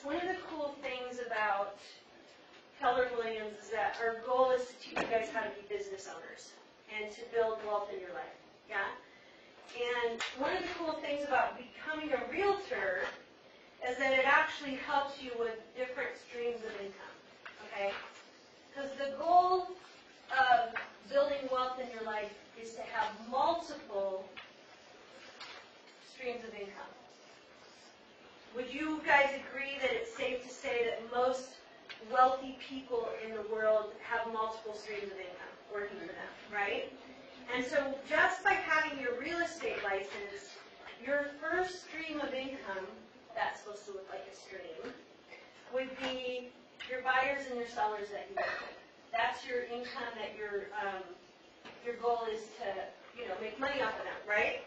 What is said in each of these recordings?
one of the cool things about Keller Williams is that our goal is to teach you guys how to be business owners and to build wealth in your life. Yeah? And one of the cool things about becoming a realtor is that it actually helps you with different streams of income. Okay? Because the goal of building wealth in your life is to have multiple streams of income. Would you guys agree that it's safe to say that most wealthy people in the world have multiple streams of income working for them, right? And so just by having your real estate license, your first stream of income, that's supposed to look like a stream, would be your buyers and your sellers that you work with. That's your income that your goal is to, make money off of them, right?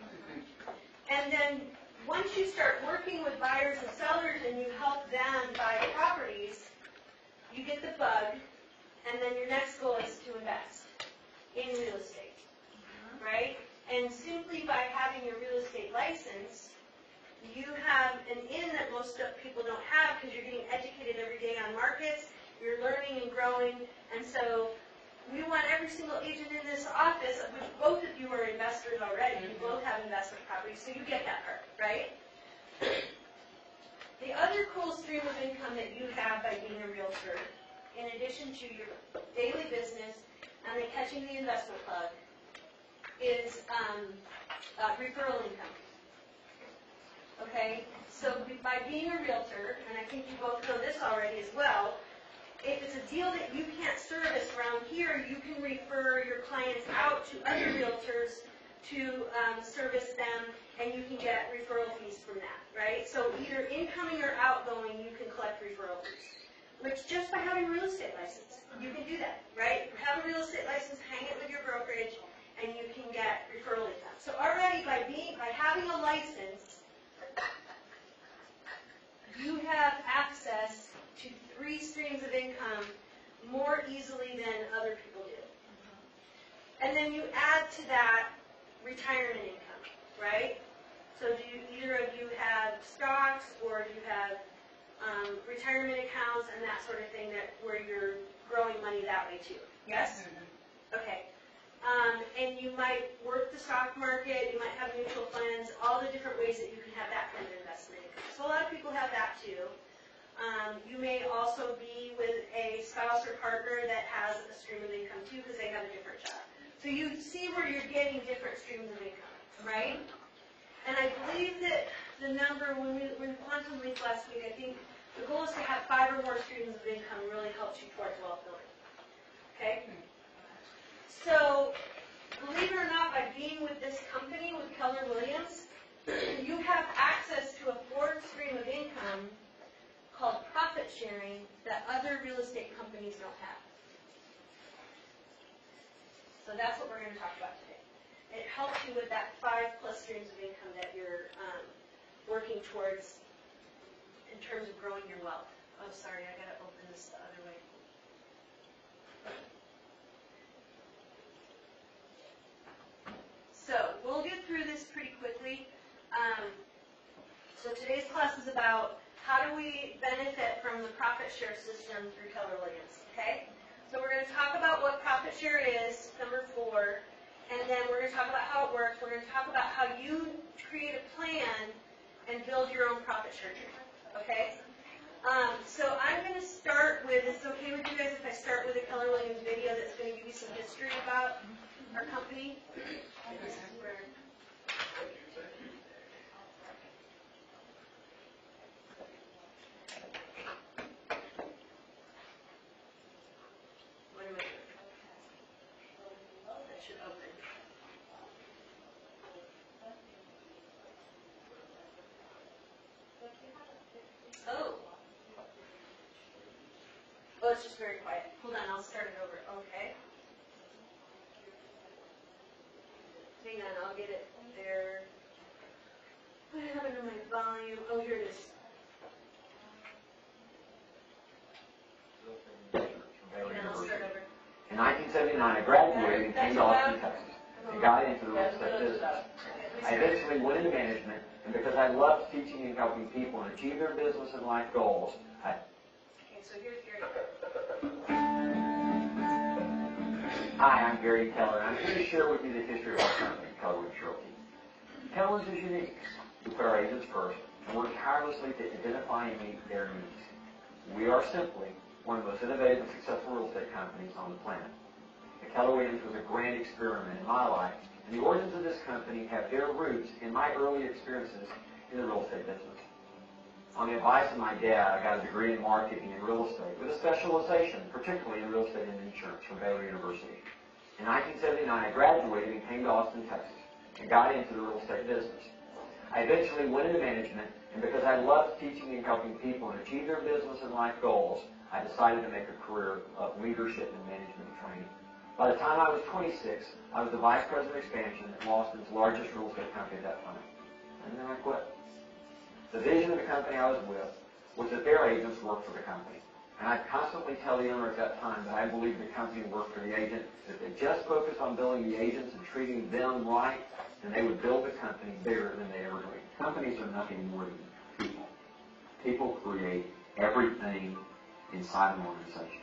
And then once you start working with buyers and sellers and you help them buy properties, you get the bug, and then your next goal is to invest in real estate, right? And simply by having your real estate license, you have an in that most people don't have because you're getting educated every day on markets, you're learning and growing, and so we want every single agent in this office, which both of you are investors already, you both have investment properties, so you get that part, right? The other cool stream of income that you have by being a realtor, in addition to your daily business and then catching the investment bug, is referral income. Okay? So by being a realtor, and I think you both know this already as well, if it's a deal that you can't service around here, you can refer your clients out to other realtors to service them, and you can get referral fees from that, right? So either incoming or outgoing, you can collect referral fees, which just by having a real estate license, you can do that, right? Have a real estate license, hang it with your brokerage, and you can get referral income. So already by having a license, you have access to 3 streams of income more easily than other people do. And then you add to that retirement income, right? So do either of you have stocks or do you have retirement accounts and that sort of thing where you're growing money that way too? Yes? Okay. And you might work the stock market, you might have mutual funds, all the different ways that you can have that kind of investment income. So a lot of people have that too. You may also be with a spouse or partner that has a stream of income too because they have a different job. So you see where you're getting different streams of income, right? And I believe that the number, when we quantum leap last week, I think the goal is to have 5 or more streams of income really helps you towards wealth building. Okay? So, believe it or not, by being with this company, with Keller Williams, you have access to a 4th stream of income called profit sharing that other real estate companies don't have. So that's what we're going to talk about today. It helps you with that 5+ streams of income that you're working towards in terms of growing your wealth. Oh, sorry, I got to open this the other way. So we'll get through this pretty quickly. So today's class is about how do we benefit from the profit share system through Keller Williams, okay? So we're going to talk about what profit share is, number 4, and then we're going to talk about how it works. We're going to talk about how you create a plan and build your own profit share tree, okay? So I'm going to start with, is it okay with you guys if I start with a Keller Williams video that's going to give you some history about our company? This is where... Oh, it's just very quiet. Hold on, I'll start it over. Okay. Hang on, I'll get it there. What happened to my volume? Oh, here it is. Hang on, I'll start over. In 1979, I graduated and came to Austin, Texas, and got into the real estate business. I eventually went into management, and because I loved teaching and helping people and achieve their business and life goals, Okay, so here's Gary. Hi, I'm Gary Keller, and I'm here to share with you the history of our company, Keller Williams Realty. Keller Williams is unique. We put our agents first and work tirelessly to identify and meet their needs. We are simply one of the most innovative and successful real estate companies on the planet. The Keller Williams was a grand experiment in my life, and the origins of this company have their roots in my early experiences in the real estate business. On the advice of my dad, I got a degree in marketing and real estate with a specialization, particularly in real estate and insurance from Baylor University. In 1979, I graduated and came to Austin, Texas, and got into the real estate business. I eventually went into management, and because I loved teaching and helping people and achieve their business and life goals, I decided to make a career of leadership and management training. By the time I was 26, I was the Vice President of Expansion at Austin's largest real estate company at that time. And then I quit. The vision of the company I was with was that their agents worked for the company. And I constantly tell the owner at that time that I believed the company worked for the agent, that if they just focused on building the agents and treating them right, then they would build the company bigger than they ever dreamed. Companies are nothing more than people. People create everything inside an organization.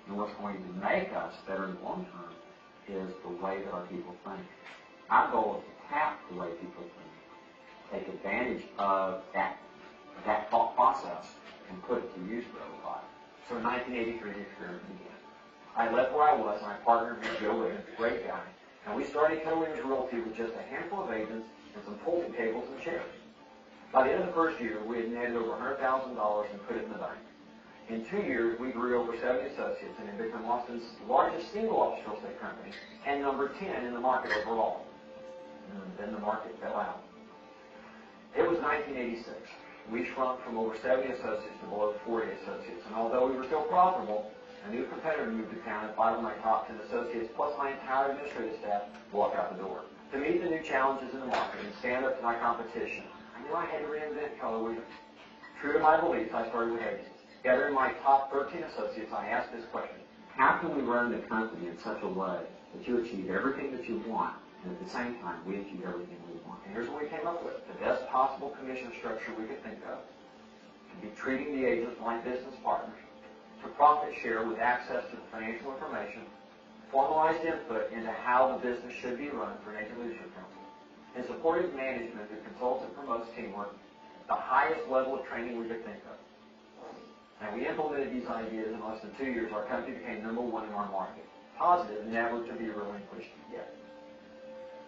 And what's going to make us better in the long term is the way that our people think. Our goal is to tap the way people think, take advantage of that thought process, and put it to use for everybody. So in 1983, the experiment began. I left where I was, and I partnered with Joe Wiggins, a great guy, and we started Keller Williams Realty with just a handful of agents and some folding tables and chairs. By the end of the first year, we had netted over $100,000 and put it in the bank. In 2 years, we grew over 70 associates and had become Austin's largest single-office real estate company and number 10 in the market overall. And then the market fell out. It was 1986. We shrunk from over 70 associates to below 40 associates, and although we were still profitable, a new competitor moved to town and 5 of my top 10 associates, plus my entire administrative staff, walked out the door. To meet the new challenges in the market and stand up to my competition, I knew I had to reinvent Keller Williams. True to my beliefs, I started with agents. Gathering my top 13 associates, I asked this question: how can we run the company in such a way that you achieve everything that you want, and at the same time we achieve everything we want? And here's what we came up with: the best possible commission structure we could think of, to be treating the agents like business partners, to profit share with access to the financial information, formalized input into how the business should be run for an agent leadership council, and supportive management that consults and promotes teamwork, the highest level of training we could think of. And we implemented these ideas in less than 2 years. Our company became number 1 in our market. Positive, never to be relinquished yet.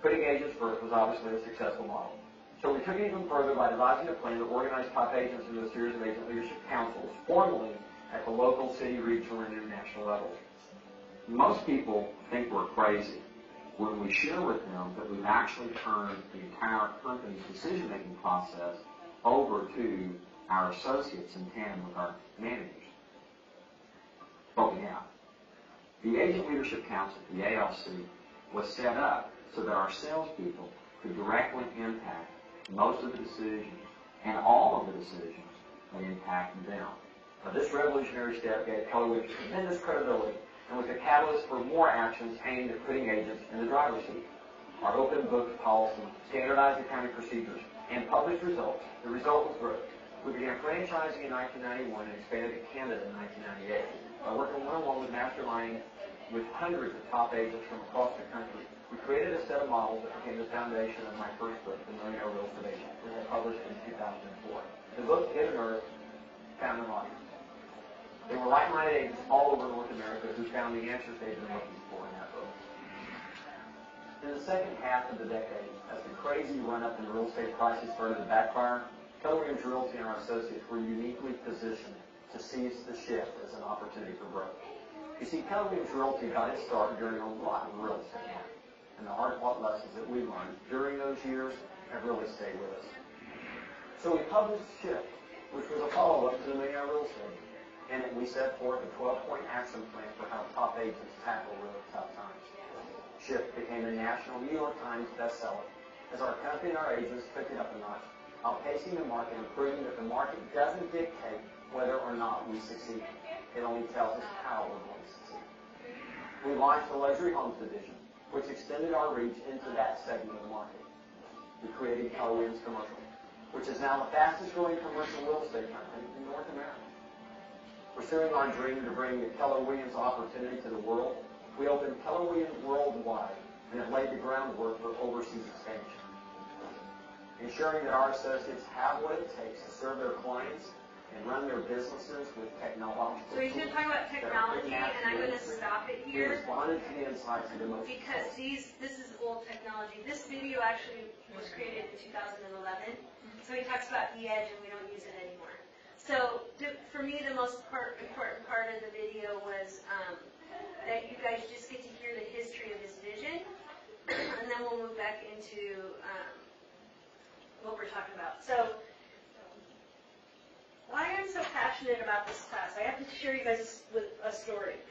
Putting agents first was obviously a successful model. So we took it even further by devising a plan to organize top agents into a series of agent leadership councils, formally at the local, city, regional, and international levels. Most people think we're crazy when we share with them that we've actually turned the entire company's decision-making process over to our associates in tandem with our managers. But we have. The Agent Leadership Council, the ALC, was set up so that our salespeople could directly impact most of the decisions and all of the decisions that impact them. Now, this revolutionary step gave Keller Williams tremendous credibility and was a catalyst for more actions aimed at putting agents in the driver's seat. Our open book policy, standardized accounting procedures, and published results. The result was growth. We began franchising in 1991 and expanded to Canada in 1998. By working one-on-one with masterminding with hundreds of top agents from across the country, we created a set of models that became the foundation of my first book, The Millionaire Real Estate Agent, which I published in 2004. The book hit an earth, found an audience. There were like-minded agents all over North America who found the answers they'd been looking for in that book. In the second half of the decade, as the crazy run-up in real estate prices started to backfire, Keller Williams Realty and our associates were uniquely positioned to seize the shift as an opportunity for growth. You see, Keller Williams Realty got its start during a lot of real estate, and the hard-fought lessons that we learned during those years have really stayed with us. So we published Shift, which was a follow-up to the Millionaire Real Estate. In it, we set forth a 12-point action plan for how top agents tackle really tough times. Shift became a national New York Times bestseller as our company and our agents took it up a notch, outpacing the market and proving that the market doesn't dictate whether or not we succeed. It only tells us how we're going to succeed. We launched the Luxury Homes Division, which extended our reach into that segment of the market. We created Keller Williams Commercial, which is now the fastest growing commercial real estate company in North America. Pursuing our dream to bring the Keller Williams opportunity to the world, we opened Keller Williams Worldwide and have laid the groundwork for overseas expansion. Ensuring that our associates have what it takes to serve their clients and run their businesses with technology. So he's going to talk about technology, and I'm going to stop it We here responded to the insights of the most. because this is old technology. This video actually was created in 2011, so he talks about the edge, and we don't use it anymore. So for me, the most important part of the video was that you guys just get to hear the history of his vision, and then we'll move back into what we're talking about. So why I'm so passionate about this class, I have to share you guys with a story.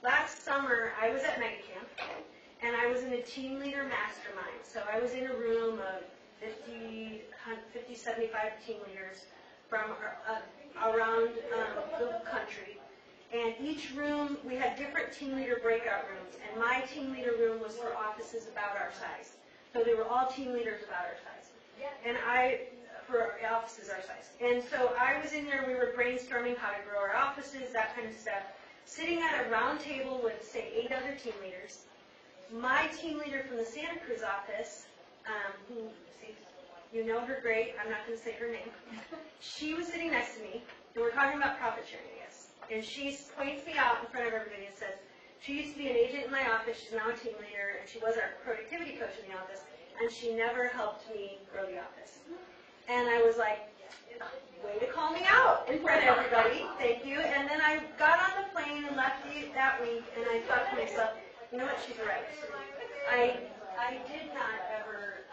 Last summer, I was at Mega Camp, and I was in a team leader mastermind. So I was in a room of 50, 75 team leaders from around the country. And each room, we had different team leader breakout rooms, and my team leader room was for offices about our size. So they were all team leaders about our size. And for offices our size. And so I was in there, we were brainstorming how to grow our offices, that kind of stuff. Sitting at a round table with, say, 8 other team leaders. My team leader from the Santa Cruz office, who, see, you know her great, I'm not going to say her name. She was sitting next to me, and we're talking about profit sharing, I guess. And she points me out in front of everybody and says, she used to be an agent in my office, she's now a team leader, and she was our productivity coach in the office, and she never helped me grow the office. And I was like, way to call me out in front of everybody, thank you. And then I got on the plane and left that week, and I thought to myself, you know what, she's right. I did not ever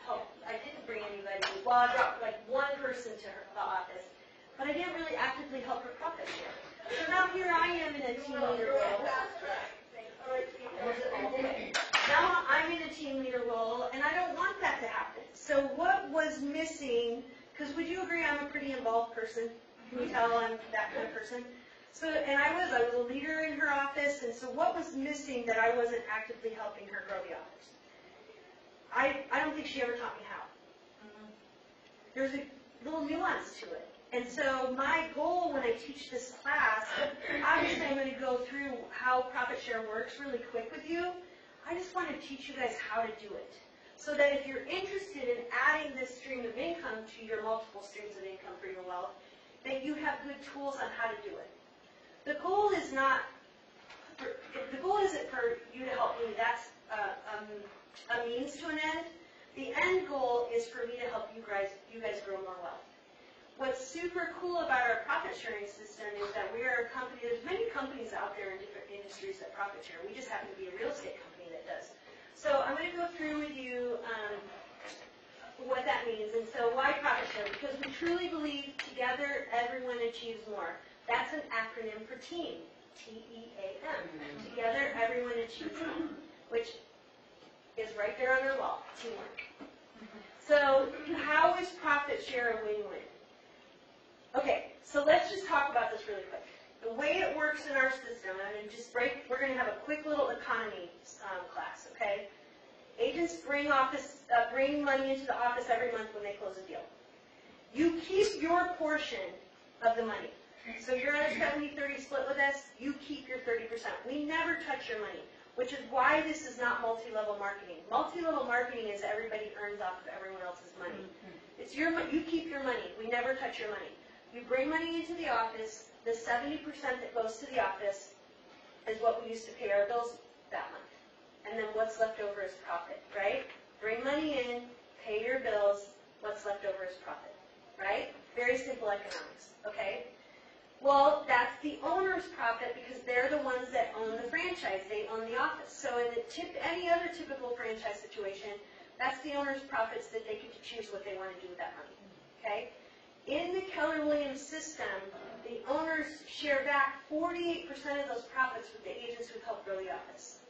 help, I didn't bring anybody, well, I brought like one person to the office, but I didn't really actively help her profit share. So now here I am in a team leader role. Now I'm in a team leader role, and I don't want that to happen. So what was missing, because would you agree I'm a pretty involved person? Can you tell I'm that kind of person? So, and I was a leader in her office, and so what was missing that I wasn't actively helping her grow the office? I don't think she ever taught me how. There's a little nuance to it. And so my goal when I teach this class, obviously I'm going to go through how profit share works really quick with you. I just want to teach you guys how to do it. So that if you're interested in adding this stream of income to your multiple streams of income for your wealth, that you have good tools on how to do it. The goal is not, the goal isn't for you to help me. That's a means to an end. The end goal is for me to help you guys grow more wealth. What's super cool about our profit sharing system is that we are a company, there's many companies out there in different industries that profit share. We just happen to be a real estate company that does. So I'm going to go through with you what that means. And so why profit share? Because we truly believe together everyone achieves more. That's an acronym for TEAM, T-E-A-M. Together everyone achieves more, which is right there on our wall, teamwork. So how is profit share a win-win? Okay, so let's just talk about this really quick. The way it works in our system, we're going to have a quick little economy class, okay? Agents bring money into the office every month when they close a deal. You keep your portion of the money. So you're on a 70-30 split with us, you keep your 30%. We never touch your money, which is why this is not multi-level marketing. Multi-level marketing is everybody earns off of everyone else's money. It's your money. You keep your money. We never touch your money. You bring money into the office. The 70% that goes to the office is what we use to pay our bills that month. And then what's left over is profit, right? Bring money in, pay your bills, what's left over is profit, right? Very simple economics, okay? Well, that's the owner's profit because they're the ones that own the franchise. They own the office. So in any other typical franchise situation, that's the owner's profits that they get to choose what they want to do with that money, okay? In the Keller Williams system, the owners share back 48% of those profits with the agents who help grow the office.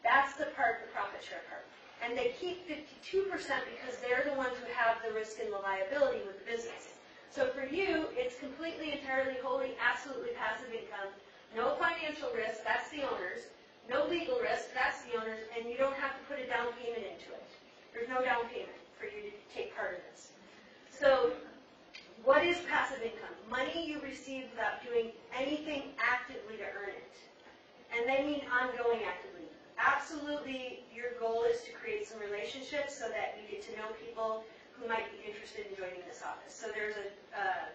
That's the part, the profit share part. And they keep 52% because they're the ones who have the risk and the liability with the business. So for you, it's completely, entirely, wholly, absolutely passive income. No financial risk, that's the owners. No legal risk, that's the owners. And you don't have to put a down payment into it. There's no down payment for you to take part in this. So what is passive income? Money you receive without doing anything actively to earn it. And they mean ongoing actively. Absolutely, your goal is to create some relationships so that you get to know people who might be interested in joining this office. So there's a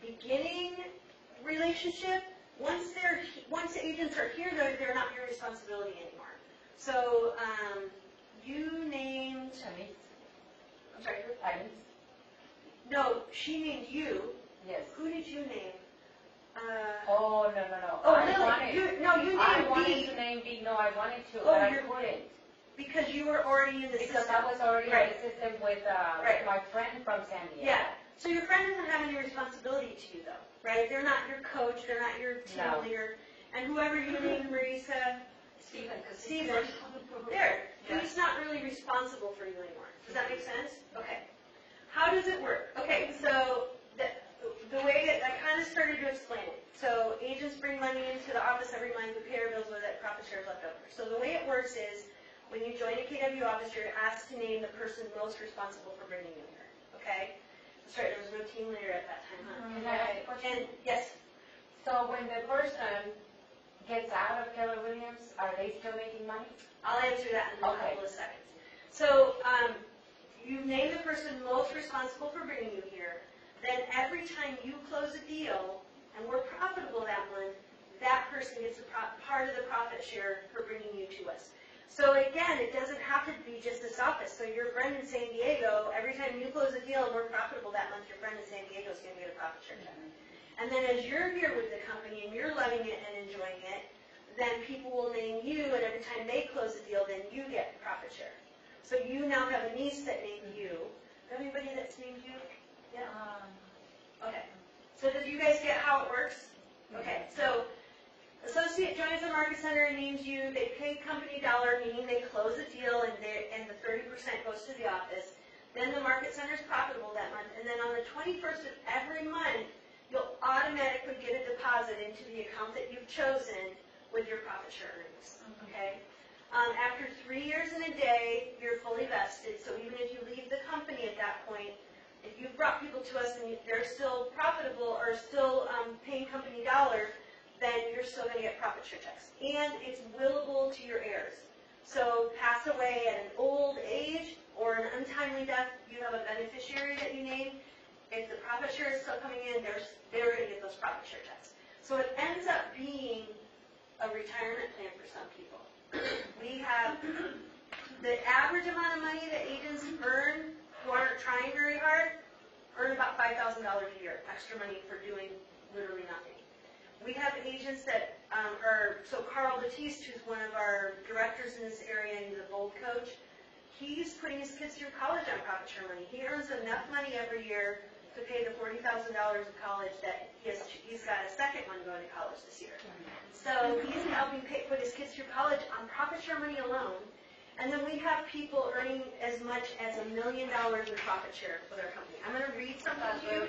beginning relationship. Once the agents are here, they're not your responsibility anymore. So you named. I'm sorry. No, she named you. Yes. Who did you name? No. Oh, I really? wanted, You I named wanted B to name B. No, I wanted to, Oh, but I you're- couldn't. because you were already in the Because system. I was already Right. in the system with Right. my friend from San Diego. Yeah. So your friend doesn't have any responsibility to you, though, right? They're not your coach. They're not your team No. leader. And whoever you named, Marisa, Steven, there. He's not really responsible for you anymore. Does that make sense? Okay. How does it work? Okay, so the way that I kind of started to explain it. So agents bring money into the office every month. We pay our bills with it. Profit share is left over. So the way it works is when you join a KW office, you're asked to name the person most responsible for bringing you here. Okay? That's right. There was no team leader at that time, huh? Can I ask a question? And yes. So when the person gets out of Keller Williams, are they still making money? I'll answer that in a Okay. couple of seconds. So you name the person most responsible for bringing you here. Then every time you close a deal and we're profitable that month, that person gets a part of the profit share for bringing you to us. So again, it doesn't have to be just this office. So your friend in San Diego, every time you close a deal and we're profitable that month, your friend in San Diego is going to get a profit share check. And then as you're here with the company and you're loving it and enjoying it, then people will name you, and every time they close a deal, then you get profit share. So you now have a niece that named you. Anybody that's named you? Yeah. Okay. So did you guys get how it works? Okay. So associate joins the market center and names you. They pay company dollar, meaning they close a deal, and the 30% goes to the office. Then the market center is profitable that month, and then on the 21st of every month, you'll automatically get a deposit into the account that you've chosen with your profit share earnings. Okay. After 3 years and a day, you're fully vested. So even if you leave the company at that point, if you've brought people to us and they're still profitable or still paying company dollar, then you're still going to get profit share checks. And it's willable to your heirs. So pass away at an old age or an untimely death, you have a beneficiary that you name. If the profit share is still coming in, they're going to get those profit share checks. So it ends up being a retirement plan for some people. We have the average amount of money that agents earn who aren't trying very hard, earn about $5,000 a year, extra money for doing literally nothing. We have agents that so Carl Batiste, who's one of our directors in this area and he's a bold coach, he's putting his kids through college on profit share money. He earns enough money every year to pay the $40,000 of college that he's got a second one going to college this year. So he's helping put his kids through college on profit share money alone. And then we have people earning as much as $1 million in profit share with our company. I'm going to read something to you.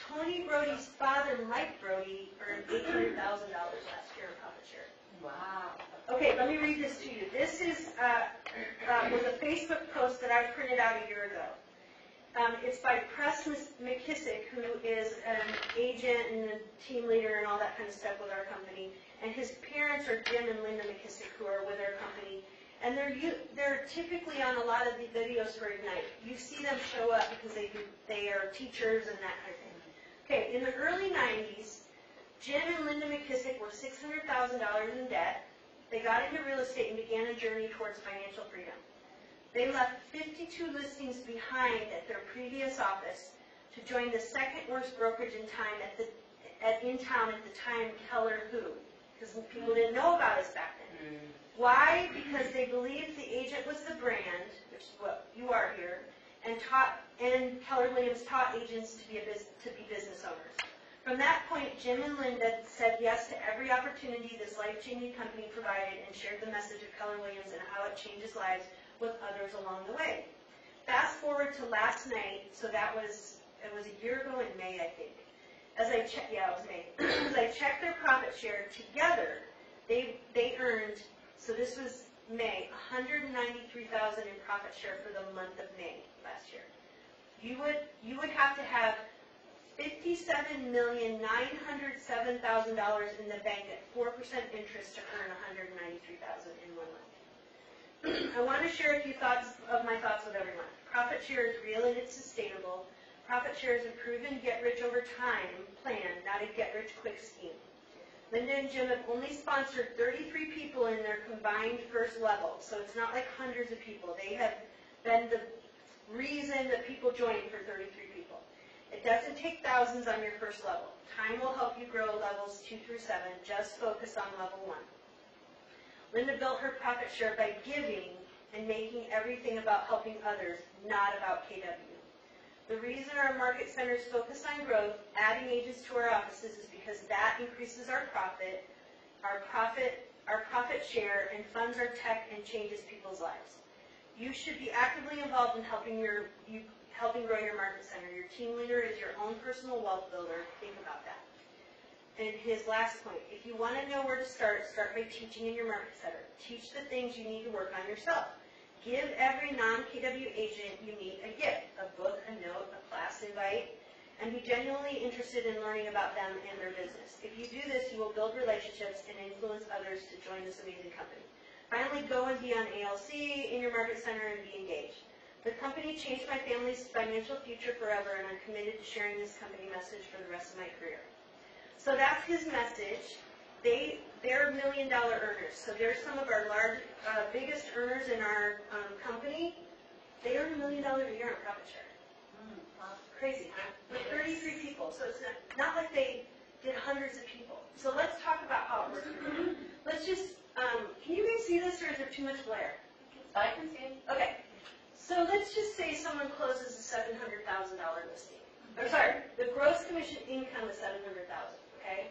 Tony Brody's father, Mike Brody, earned $800,000 last year in profit share. Wow. Okay, let me read this to you. This is was a Facebook post that I printed out a year ago. It's by Press McKissick, who is an agent and a team leader and all that kind of stuff with our company. And his parents are Jim and Linda McKissick, who are with our company. And they're typically on a lot of the videos for Ignite. You see them show up because they are teachers and that kind of thing. Okay, in the early 90s, Jim and Linda McKissick were $600,000 in debt. They got into real estate and began a journey towards financial freedom. They left 52 listings behind at their previous office to join the second worst brokerage in town at the time, Keller Who, because people didn't know about us back then. Why? Because they believed the agent was the brand, which is what you are here, and Keller Williams taught agents to be business owners. From that point, Jim and Linda said yes to every opportunity this life-changing company provided and shared the message of Keller Williams and how it changes lives with others along the way. Fast forward to last night, so it was a year ago in May, I think. It was May. As I checked their profit share together, they earned, so this was May, $193,000 in profit share for the month of May last year. You would have to have $57,907,000 in the bank at 4% interest to earn $193,000 in 1 month. I want to share a few my thoughts with everyone. Profit share is real and it's sustainable. Profit share is a proven get-rich-over-time plan, not a get-rich-quick scheme. Linda and Jim have only sponsored 33 people in their combined first level, so it's not like hundreds of people. They have been the reason that people join for 33 people. It doesn't take thousands on your first level. Time will help you grow levels 2 through 7. Just focus on level 1. Linda built her profit share by giving and making everything about helping others, not about KW. The reason our market centers focus on growth, adding agents to our offices, is because that increases our profit share, and funds our tech and changes people's lives. You should be actively involved in helping grow your market center. Your team leader is your own personal wealth builder. Think about that. And his last point, if you want to know where to start by teaching in your market center. Teach the things you need to work on yourself. Give every non-KW agent you meet a gift, a book, a note, a class invite, and be genuinely interested in learning about them and their business. If you do this, you will build relationships and influence others to join this amazing company. Finally, go and be on ALC in your market center and be engaged. The company changed my family's financial future forever, and I'm committed to sharing this company message for the rest of my career. So that's his message. They're $1 million earners. So they're some of our biggest earners in our company. They earn $1 million a year on profit share. Crazy, huh? With 33 people. So it's not like they did hundreds of people. So let's talk about how it works. Let's just, can you guys see this, or is there too much glare? I can see it. Okay. So let's just say someone closes a $700,000 listing. Or sorry, the gross commission income is $700,000. Okay.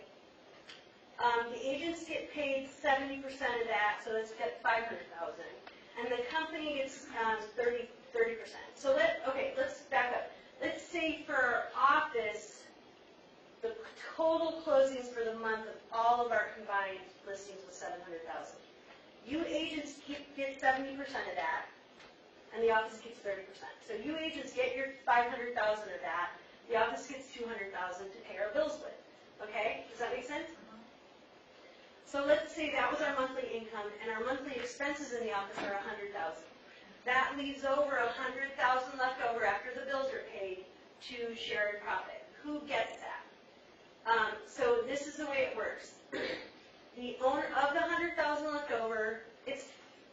The agents get paid 70% of that, so let's get $500,000, and the company gets 30%. So let's back up. Let's say for office, the total closings for the month of all of our combined listings was $700,000. You agents get 70% of that, and the office gets 30%. So you agents get your $500,000 of that. The office gets $200,000 to pay our bills with. Okay? Does that make sense? So let's say that was our monthly income, and our monthly expenses in the office are $100,000. That leaves over $100,000 left over after the bills are paid to shared profit. Who gets that? So this is the way it works. The owner of the $100,000 left over, it's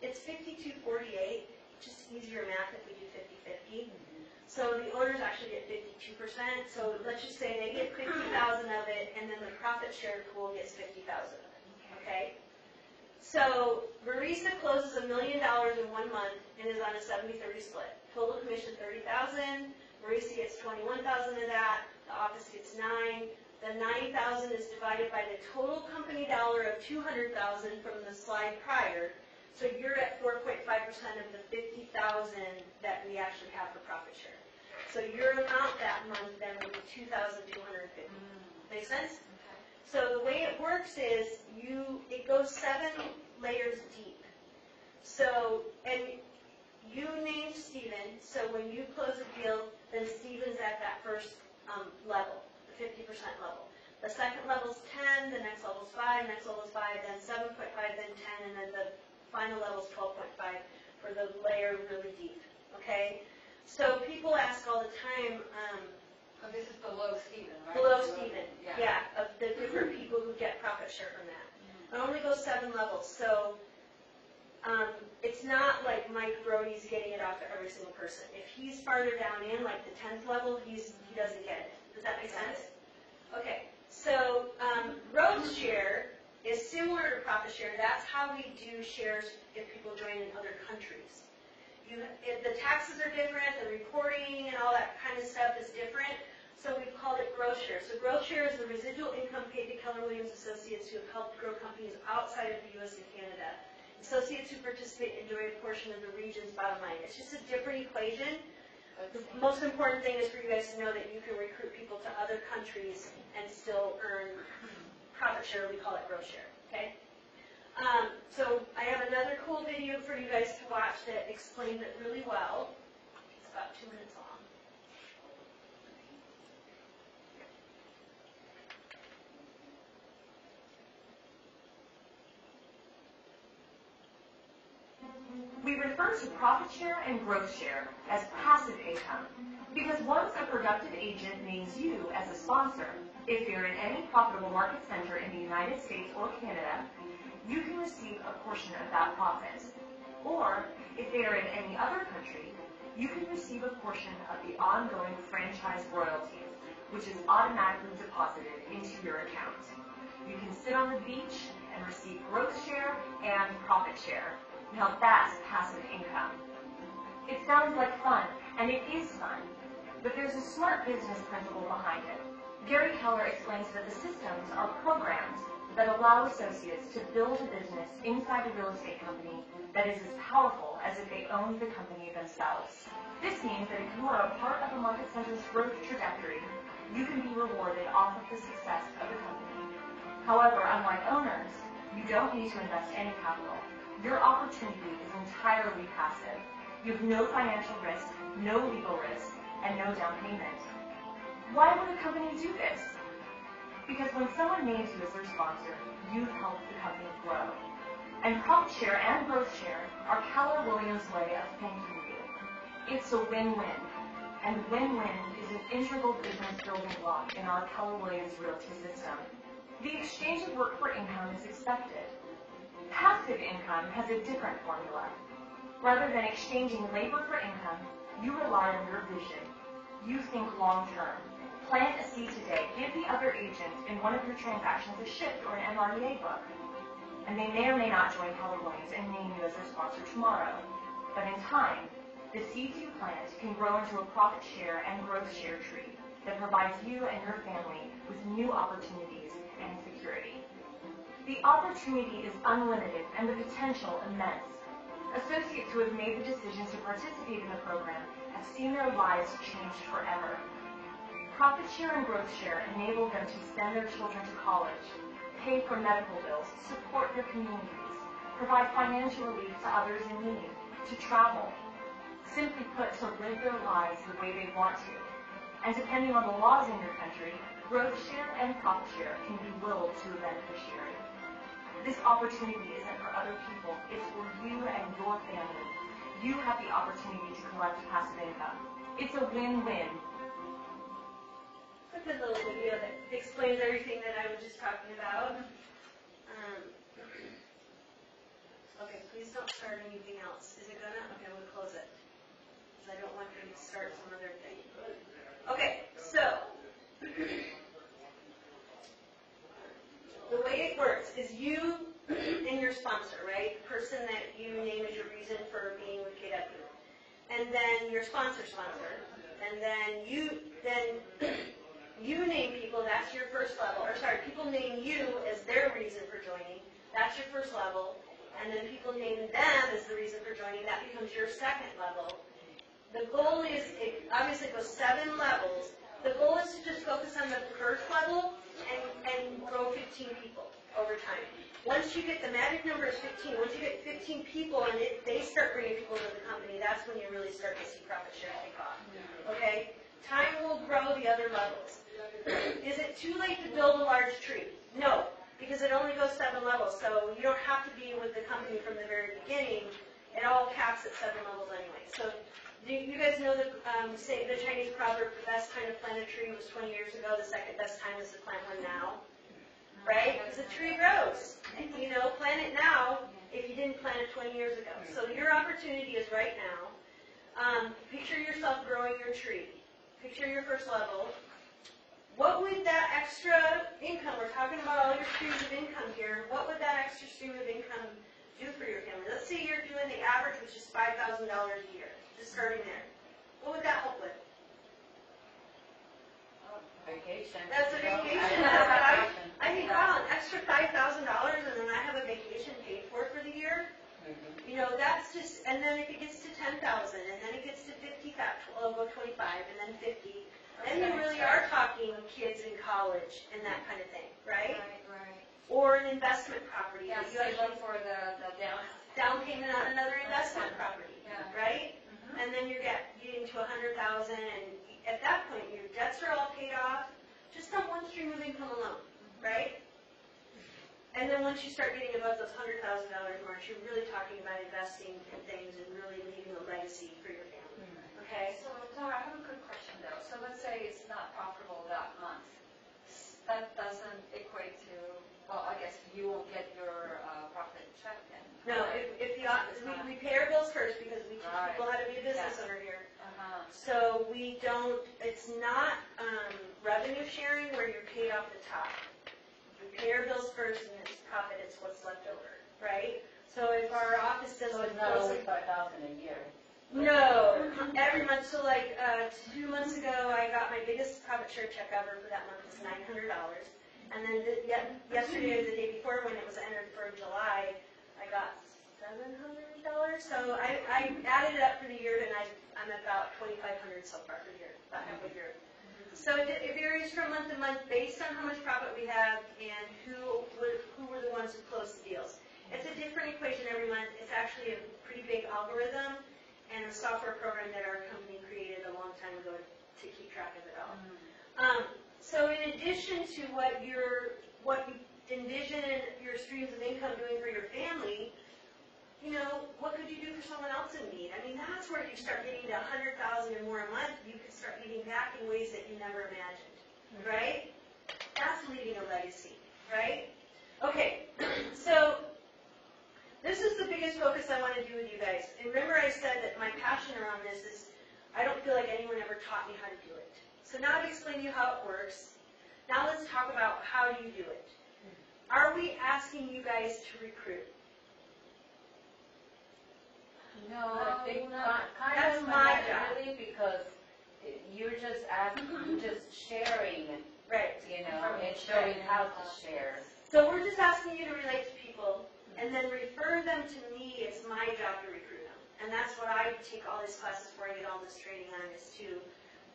52-48. Just easier math if we do 50-50. So the owners actually get 52%. So let's just say they get 50,000 of it, and then the profit share pool gets 50,000 of it. Okay? So Marisa closes $1 million in 1 month and is on a 70-30 split. Total commission $30,000. Marisa gets $21,000 of that. The office gets $9,000. The $9,000 is divided by the total company dollar of $200,000 from the slide prior. So you're at 4.5% of the $50,000 that we actually have for profit share. So your amount that month then would be $2,250. Make sense? So the way it works is it goes 7 layers deep. So, and you named Steven, so when you close a deal, then Steven's at that first level, the 50% level. The second level's 10, the next level's 5, next level's 5, then 7.5, then 10, and then the final level's 12.5 for the layer really deep. Okay? So people ask all the time, So this is below Steven, right? below Steven, yeah, of the different people who get profit share from that. It only goes 7 levels, so it's not like Mike Brody's getting it off to every single person. If he's farther down in, like the 10th level, he doesn't get it. Does that make sense? Okay, so growth share is similar to profit share. That's how we do shares if people join in other countries. The taxes are different, the reporting and all that kind of stuff is different. So we've called it growth share. So growth share is the residual income paid to Keller Williams Associates who have helped grow companies outside of the U.S. and Canada. Associates who participate enjoy a portion of the region's bottom line. It's just a different equation. The most important thing is for you guys to know that you can recruit people to other countries and still earn profit share. We call it growth share. Okay. So I have another cool video for you guys to watch that explains it really well. It's about 2 minutes long. We refer to profit share and growth share as passive income because once a productive agent names you as a sponsor, if you're in any profitable market center in the United States or Canada, you can receive a portion of that profit. Or, if they are in any other country, you can receive a portion of the ongoing franchise royalties, which is automatically deposited into your account. You can sit on the beach and receive growth share and profit share. Now that's passive income. It sounds like fun, and it is fun, but there's a smart business principle behind it. Gary Keller explains that the systems are programs that allow associates to build a business inside a real estate company that is as powerful as if they owned the company themselves. This means that if you are a part of a market center's growth trajectory, you can be rewarded off of the success of the company. However, unlike owners, you don't need to invest any capital. Your opportunity is entirely passive. You have no financial risk, no legal risk, and no down payment. Why would a company do this? Because when someone names you as their sponsor, you help the company grow. And profit share and growth share are Keller Williams' way of thanking you. It's a win-win. And win-win is an integral business building block in our Keller Williams realty system. The exchange of work for income is expected. Passive income has a different formula. Rather than exchanging labor for income, you rely on your vision. You think long-term. Plant a seed today. Give the other agent in one of your transactions a shift or an MREA book. And they may or may not join Keller Williams and name you as their sponsor tomorrow. But in time, the seeds you plant can grow into a profit share and growth share tree that provides you and your family with new opportunities and security. The opportunity is unlimited and the potential immense. Associates who have made the decision to participate in the program have seen their lives changed forever. Profit share and growth share enable them to send their children to college, pay for medical bills, support their communities, provide financial relief to others in need, to travel. Simply put, to live their lives the way they want to. And depending on the laws in your country, growth share and profit share can be willed to a beneficiary. This opportunity isn't for other people, it's for you and your family. You have the opportunity to collect passive income. It's a win-win. It's a good little video that explains everything that I was just talking about. Okay, please don't start anything else. Is it gonna? Okay, I'm gonna close it. Because I don't want you to start some other thing. Okay, so the way it works is you and your sponsor, right? The person that you name as your reason for being with KW. And then your sponsor. And then you name people, that's your first level. Or sorry, people name you as their reason for joining. That's your first level. And then people name them as the reason for joining. That becomes your second level. The goal is, it obviously goes 7 levels. The goal is to just focus on the first level and grow 15 people over time. Once you get the magic number is 15, once you get 15 people and they start bringing people to the company, that's when you really start to see profit share take off. Okay? Time will grow the other levels. Is it too late to build a large tree? No, because it only goes 7 levels, so you don't have to be with the company from the very beginning. It all caps at 7 levels anyway. So do you guys know the Chinese proverb, the best time to plant a tree was 20 years ago, the second best time is to plant one now? Right? Because the tree grows. You know, plant it now if you didn't plant it 20 years ago. So your opportunity is right now. Picture yourself growing your tree. Picture your first level. What would that extra income, we're talking about all your streams of income here, what would that extra stream of income do for your family? Let's say you're doing the average, which is $5,000 a year. Just starting there. What would that help with? Vacation. That's a vacation. That's what I think, wow, an extra $5,000 and then I have a vacation paid for the year. You know, that's just, and then if it gets to 10,000 and then it gets to 50,000, well, go 25 and then 50, then you really are talking kids in college and that kind of thing, right? Right. Or an investment property. Yeah, that you save actually up for the down down just on one stream of income alone, right? And then once you start getting above those $100,000 marks, you're really talking about investing in things and really leaving a legacy for your family, okay? So, Tara, I have a good question though. So let's say it's not profitable that month. That doesn't equate to, well, I guess you won't get your profit check then. No, we pay our bills first because we teach people how to be a business owner here. So we don't, it's not revenue sharing where you're paid off the top. We pay our bills first and it's profit, it's what's left over, right? So if our office does So it's not only 5,000 a year. No, every month. So like 2 months ago, I got my biggest profit share check ever for that month was $900. And then yesterday or the day before when it was entered for July, I got $700. So I added it up for the year and I'm about $2,500 so far for the year, about halfway through. So it varies from month to month based on how much profit we have and who were the ones who closed the deals. It's a different equation every month. It's actually a pretty big algorithm and a software program that our company created a long time ago to keep track of it all. So in addition to what you envision your streams of income doing for your family, what could you do for someone else in need? I mean, that's where you start getting to $100,000 or more a month. You can start giving back in ways that you never imagined, right? That's leaving a legacy, right? Okay, so this is the biggest focus I want to do with you guys. And remember I said that my passion around this is I don't feel like anyone ever taught me how to do it. So now I've explained to you how it works. Now let's talk about how you do it. Are we asking you guys to recruit? No, I think kind That's of my not job. really, because you're just asking, you're just sharing, Right. and showing how to share. So we're just asking you to relate to people and then refer them to me. It's my job to recruit them. And that's what I take all these classes for, I get all this training on, is to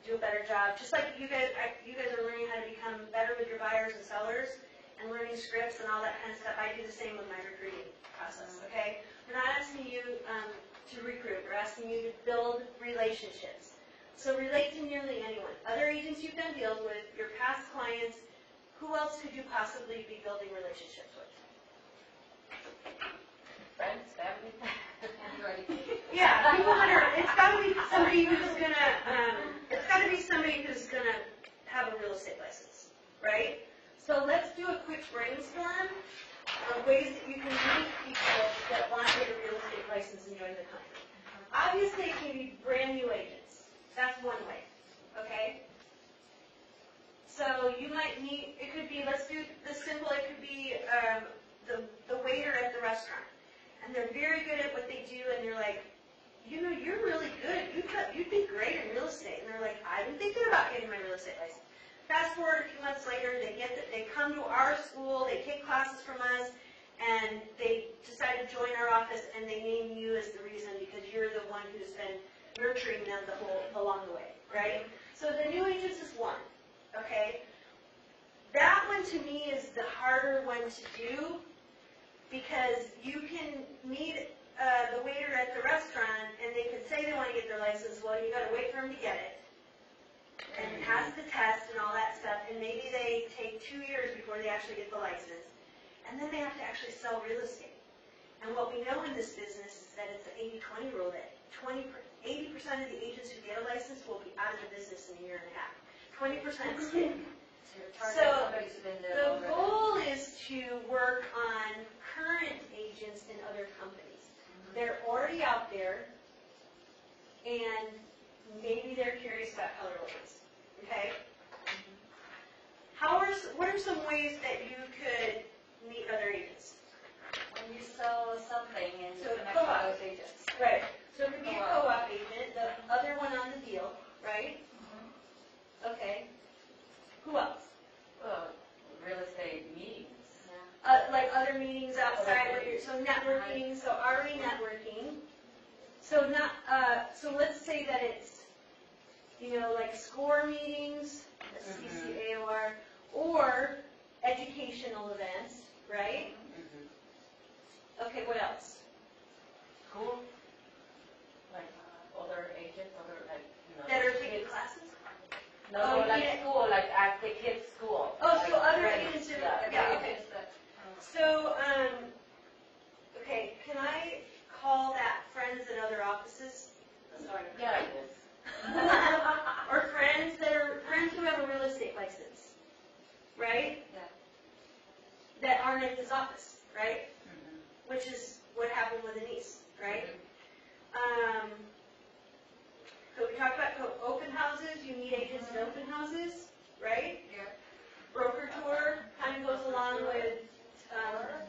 do a better job. Just like you guys are learning how to become better with your buyers and sellers and learning scripts and all that kind of stuff. I do the same with my recruiting process, okay? We're not asking you to recruit. We're asking you to build relationships. So relate to nearly anyone. Other agents you've done deals with, your past clients, who else could you possibly be building relationships with? Friends, family. Yeah, people that are, it's got to be somebody who's gonna have a real estate license, right? So let's do a quick brainstorm of ways that you can meet people that want to get a real estate license and join the company. Obviously, it can be brand new agents. That's one way, okay? So you might meet, it could be, let's do this simple, it could be the waiter at the restaurant. And they're very good at what they do, and they're like, you're really good. You'd be great in real estate. And they're like, I've been thinking about getting my real estate license. Fast forward a few months later, they come to our school, they take classes from us, and they decide to join our office, and they name you as the reason because you're the one who's been nurturing them along the way, right? So the new agents is one, okay? That one to me is the harder one to do because you can meet the waiter at the restaurant, and they could say they want to get their license. Well, you got to wait for them to get it and pass the test and all that stuff, and maybe they take 2 years before they actually get the license. And then they have to actually sell real estate. And what we know in this business is that it's an 80-20 rule, that 80% of the agents who get a license will be out of the business in a year and a half. 20% stick. So the goal is to work on current agents in other companies. They're already out there, and maybe they're curious about color lines. Okay? What are some ways that you could meet other agents? When you sell something and you So connect co-op. with those agents. Right. So it could be a co-op agent, the other one on the deal, right? Okay. Who else? Well, real estate meetings. Like other meetings outside where you're, so networking, so already networking. So so let's say that it's, like SCORE meetings, SCCAOR, or educational events, right? Okay, what else? School. Like other agents, That are taking classes? No, like school, like at the kids' school. which is what happened with Anise, right? So we talked about open houses, you need agents in open houses, right? Yeah. Broker tour kind of goes along with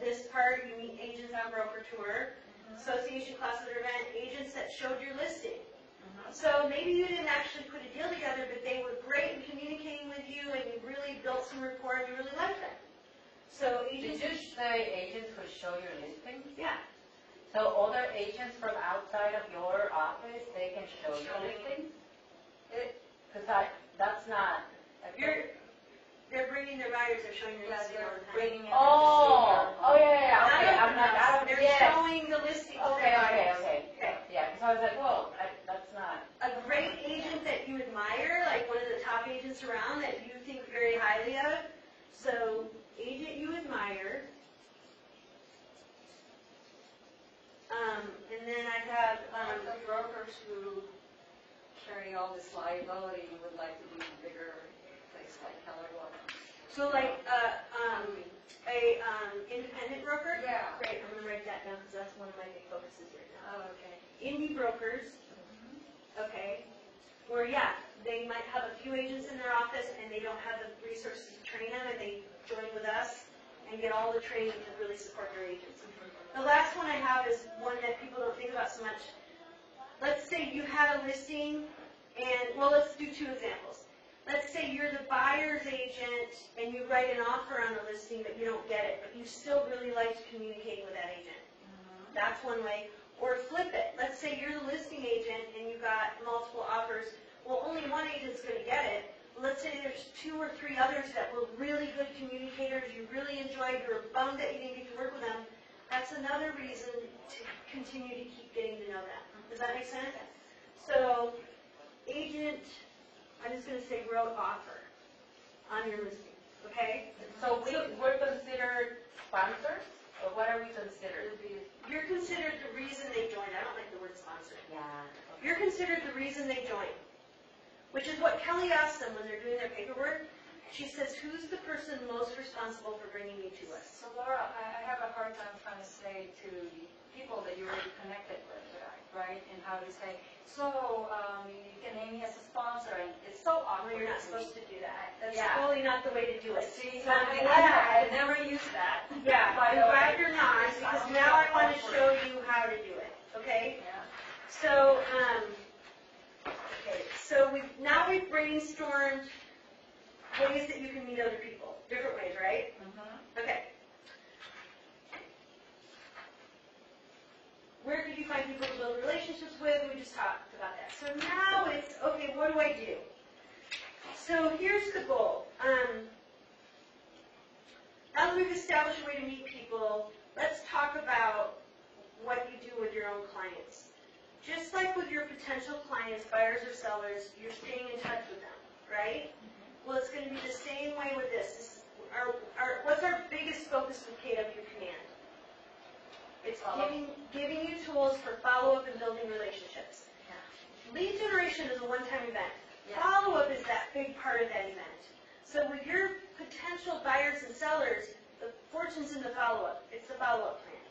this part, you need agents on broker tour. Association class or event, agents that showed your listing. So maybe you didn't actually put a deal together, but they were great in communicating with you and you really built some rapport and you really liked them. So Did agents. you say agents who show your listing? Yeah. So other agents from outside of your office, they can show your listing? Because that's not. They're bringing their buyers, they're showing your listing all the time. Bringing in. Oh, yeah, okay, I'm not, They're yes. showing the listing to Okay, their buyers. okay. Yeah, because I was like, whoa, that's not. A great agent that you admire, like one of the top agents around that you think very highly of. So, agent you admire. And then I have, The brokers who carry all this liability would like to be in a bigger place like Keller Williams. so like, independent broker? Yeah. Great, I'm gonna write that down because that's one of my big focuses right now. Oh, okay. Indie brokers, okay, where, yeah, they might have a few agents in their office and they don't have the resources to train them and they join with us and get all the training to really support their agents. The last one I have is one that people don't think about so much. Let's say you have a listing and, well, let's do two examples. Let's say you're the buyer's agent and you write an offer on the listing but you don't get it, but you still really liked communicating with that agent. That's one way. Or flip it. Let's say you're the listing agent and you got multiple offers. Well, only one agent's going to get it. Let's say there's 2 or 3 others that were really good communicators, you really enjoyed, you were bummed that you didn't get to work with them. That's another reason to continue to keep getting to know them. Does that make sense? So, agent, I'm just going to say wrote offer on your listing, okay? So we're considered sponsors, or what are we considered? You're considered the reason they joined. I don't like the word sponsor. Yeah. You're considered the reason they joined, which is what Kelly asks them when they're doing their paperwork. She says, who's the person most responsible for bringing you to us? So Laura, I have a hard time trying to say to the people that you're already connected with, right? And how to say, so you can name me as a sponsor, and it's so Well, awkward. you're not supposed to do that. That's Yeah. totally not the way to do it. See, So, I never use that. Yeah, By I'm the glad way. you're not, because now I want to show you how to do it, okay? Yeah. So, so now we've brainstormed ways that you can meet other people, different ways, right? Okay. Where could you find people to build relationships with? We just talked about that. So now it's, okay, what do I do? So here's the goal. Now that we've established a way to meet people, let's talk about what you do with your own clients. Just like with your potential clients, buyers or sellers, you're staying in touch with them, right? Well, it's going to be the same way with this. What's our biggest focus with KW Command? It's giving you tools for follow-up and building relationships. Lead generation is a one-time event. Follow-up is that big part of that event. So with your potential buyers and sellers, the fortune's in the follow-up. It's the follow-up plan.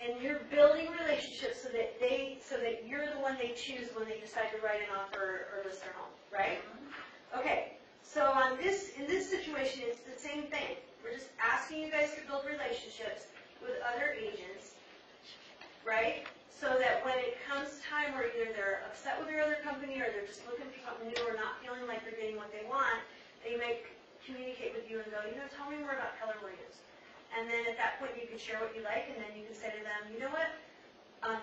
And you're building relationships so that you're the one they choose when they decide to write an offer or list their home, right? Okay. So in this situation, it's the same thing. We're just asking you guys to build relationships with other agents, right? So that when it comes time where either they're upset with their other company or they're just looking for something new or not feeling like they're getting what they want, they may communicate with you and go, tell me more about Keller Williams. And then at that point, you can share what you like, and then you can say to them, you know what?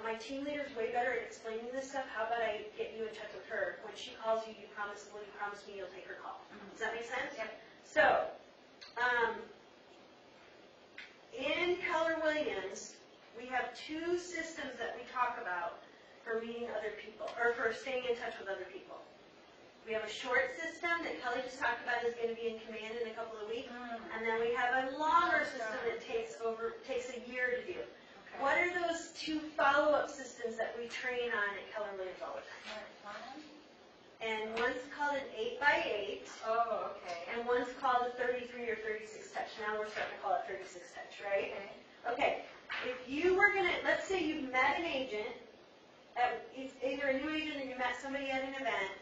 My team leader's way better at explaining this stuff. How about I get you in touch with her? When she calls you, you promise me you'll take her call. Does that make sense? Yep. So, in Keller Williams, we have 2 systems that we talk about for meeting other people, or for staying in touch with other people. We have a short system that Kelly just talked about is going to be in command in a couple of weeks, and then we have a longer system that takes a year to do. Okay. What are those 2 follow-up systems that we train on at Keller Williams all the time? And one's called an 8x8, Oh, okay. and one's called a 33 or 36 touch. Now we're starting to call it 36 touch, right? Okay. Okay. If you were were gonna, let's say you met an agent, it's either a new agent or you met somebody at an event,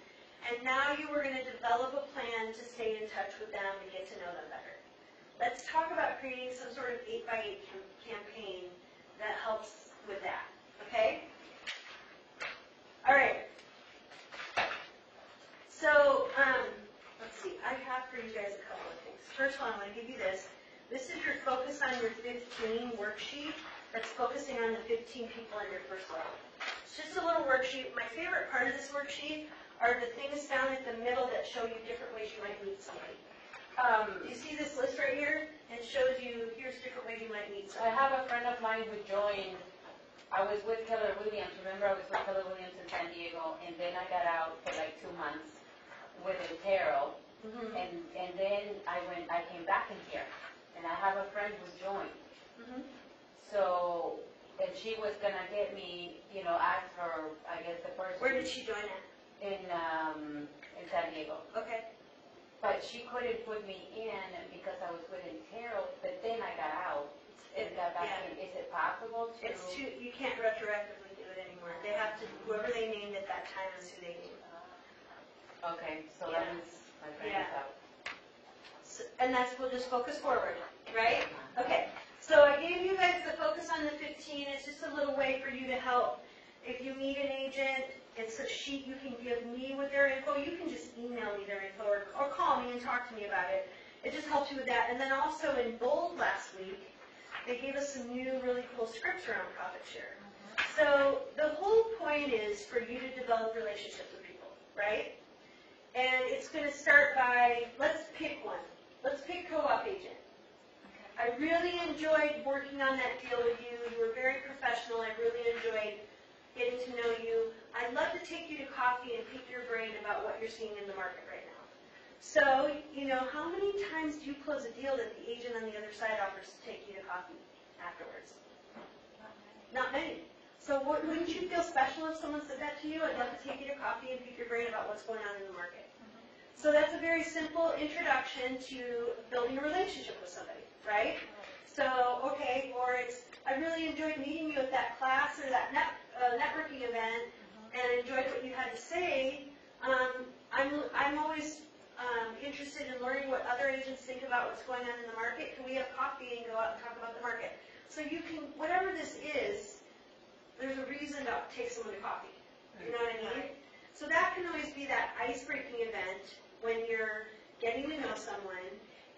and now you were gonna develop a plan to stay in touch with them and get to know them better. Let's talk about creating some sort of 8x8 campaign that helps with that, okay? All right. So, let's see, I have for you guys a couple of things. First of all, I'm gonna give you this. This is your focus on your 15 worksheet that's focusing on the 15 people on your first level. It's just a little worksheet. My favorite part of this worksheet are the things down at the middle that show you different ways you might meet somebody. You see this list right here? It shows you, here's different ways you might meet I somebody. have a friend of mine who joined, I was with Keller Williams, remember I was with Keller Williams in San Diego, and then I got out for like 2 months with Intero, and then I came back in here, and I have a friend who joined. So, and she was gonna get me, as her, I guess the person. Where did she join at? In San Diego. Okay. But she couldn't put me in because I was with Intero, but then I got out and got back in. Is it possible to? It's too, you can't retroactively do it anymore. They have to, whoever they named at that time is who they named. Okay, so Yeah. that means my friend is out. So, and that's, we'll just focus forward, right? Okay, so I gave you guys the focus on the 15. It's just a little way for you to help. If you meet an agent, it's a sheet you can give me with their info. You can just email me their info or call me and talk to me about it. It just helps you with that. And then also in bold last week, they gave us some new really cool scripts around profit share. So the whole point is for you to develop relationships with people, right? And it's going to start by, let's pick one. Let's pick co-op agent. I really enjoyed working on that deal with you. You were very professional. I really enjoyed getting to know you. I'd love to take you to coffee and pick your brain about what you're seeing in the market right now. So, how many times do you close a deal that the agent on the other side offers to take you to coffee afterwards? Not many. So wouldn't you feel special if someone said that to you? I'd love to take you to coffee and pick your brain about what's going on in the market. So that's a very simple introduction to building a relationship with somebody, right? So, okay, or it's, I really enjoyed meeting you at that class or that networking event and enjoyed what you had to say. I'm always interested in learning what other agents think about what's going on in the market. Can we have coffee and go out and talk about the market? So you can, whatever this is, there's a reason to take someone to coffee. You know what I mean? So that can always be that ice-breaking event when you're getting to know someone.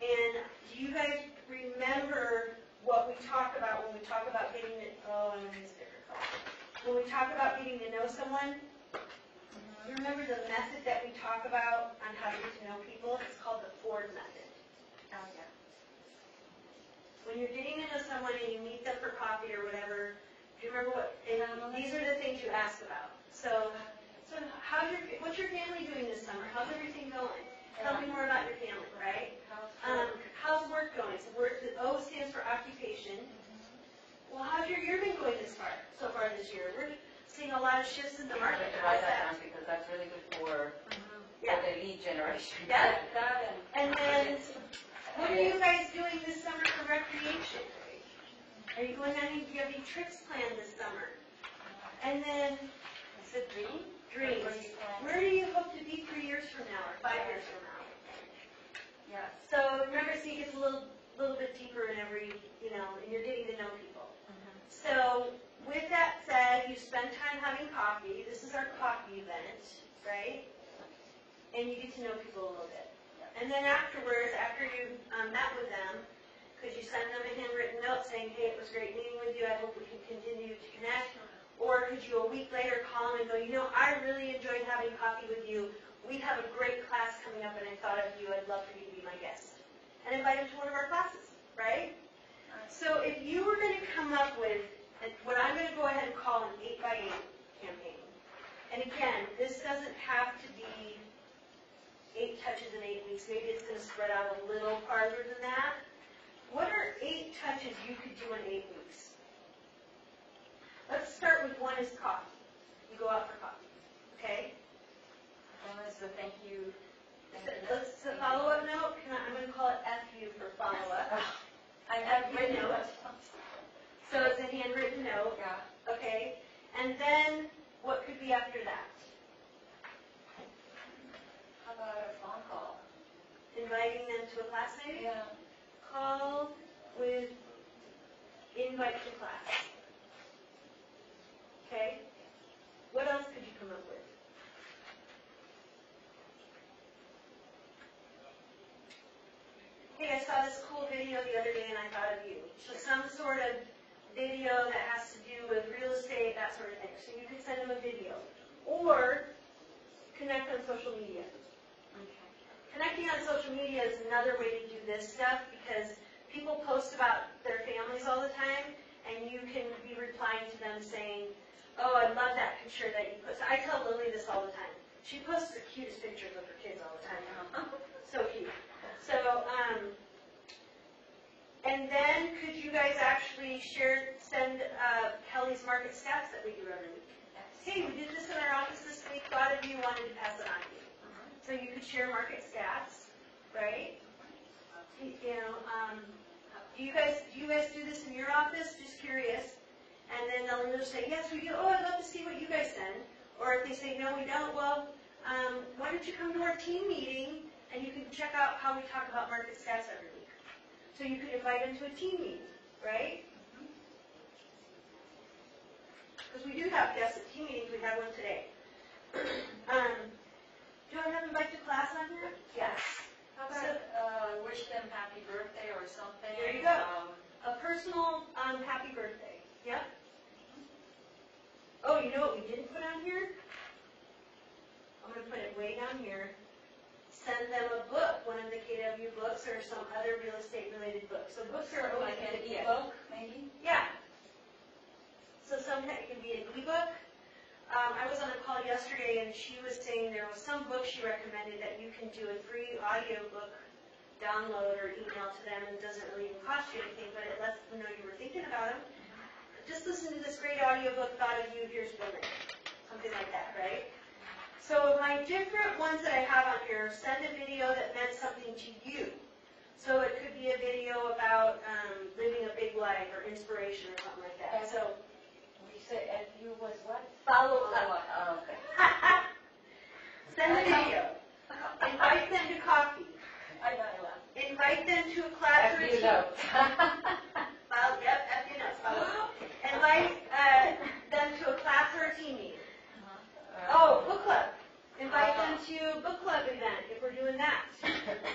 And do you guys remember what we talk about when we talk about getting to, I'm going to use a different color. When we talk about getting to know someone, you remember the method that we talk about on how to get to know people? It's called the Ford method. Oh, yeah. When you're getting to know someone and you meet them for coffee or whatever, do you remember what, and these are the things you ask about. So what's your family doing this summer? How's everything going? Tell me more about your family, right? How's work going? So the O stands for occupation. Well, how's your year been going so far this year? We're seeing a lot of shifts in the market. Write that down because that's really good for the lead generation. Yeah. And then, what are you guys doing this summer for recreation? Are you going on any, do you have any trips planned this summer? And then, Is it dream? dreams. Where do you hope to be 3 years from now or 5 years from now? Yeah. So remember, see, it gets a little bit deeper in every, and you're getting to know people. So with that said, you spend time having coffee. This is our coffee event, right? And you get to know people a little bit. And then afterwards, after you met with them, could you send them a handwritten note saying, hey, it was great meeting with you. I hope we can continue to connect. Or could you a week later call them and go, I really enjoyed having coffee with you. We have a great class coming up and I thought of you. I'd love for you to be my guest. And invite them to one of our classes, right? So if you were going to come up with what I'm going to go ahead and call an 8x8 campaign. And again, this doesn't have to be 8 touches in 8 weeks. Maybe it's going to spread out a little farther than that. What are 8 touches you could do in 8 weeks? Let's start with one is coffee. You go out for coffee, okay? One is the thank you. Let's a follow-up note. I'm going to call it FU for follow-up. I have FU written note. notes. So it's a handwritten note. Yeah. Okay? And then, what could be after that? How about a phone call? Inviting them to a class maybe? Yeah. Call with invite to class. Okay? What else could you come up with? Hey, I saw this cool video the other day and I thought of you. So some sort of video that has to do with real estate, that sort of thing. So you could send them a video. Or connect on social media. Connecting on social media is another way to do this stuff because people post about their families all the time and you can be replying to them saying, oh, I love that picture that you post. I tell Lily this all the time. She posts the cutest pictures of her kids all the time. So cute. So, and then could you guys actually send Kelly's market stats that we do every week? Hey, we did this in our office this week, thought of you, wanted to pass it on to you. So you could share market stats, right? You know, do you guys do this in your office? Just curious. And then they'll either say, yes, we do. Oh, I'd love to see what you guys send. Or if they say, no, we don't, well, why don't you come to our team meeting and you can check out how we talk about market stats every week. So you could invite them to a team meeting, right? Because we do have guests at team meetings. We had one today. Do I have invite to class on here? Yes. How about wish them happy birthday or something? There you go. A personal happy birthday. Yep. Oh, you know what we didn't put on here? I'm going to put it way down here. Send them a book, one of the KW books or some other real estate related book. So books are always Like an good to get. ebook, maybe? Yeah. So sometimes it can be an ebook. I was on a call yesterday and she was saying there was some book she recommended that you can do a free audio book download or email to them and it doesn't really even cost you anything, but it lets them know you were thinking about them. Just listen to this great audio book, thought of you, here's the link. Something like that, right? So my different ones that I have on here, send a video that meant something to you. So it could be a video about living a big life or inspiration or something like that. So You said FU was what? follow up. Oh, okay. Send a video. Invite them to coffee. I know, I love. Invite them to a class or a FU team. notes. Yep, FU notes. Follow up. Invite them to a class or a team meeting. Oh, book club. Invite them to a book club event if we're doing that,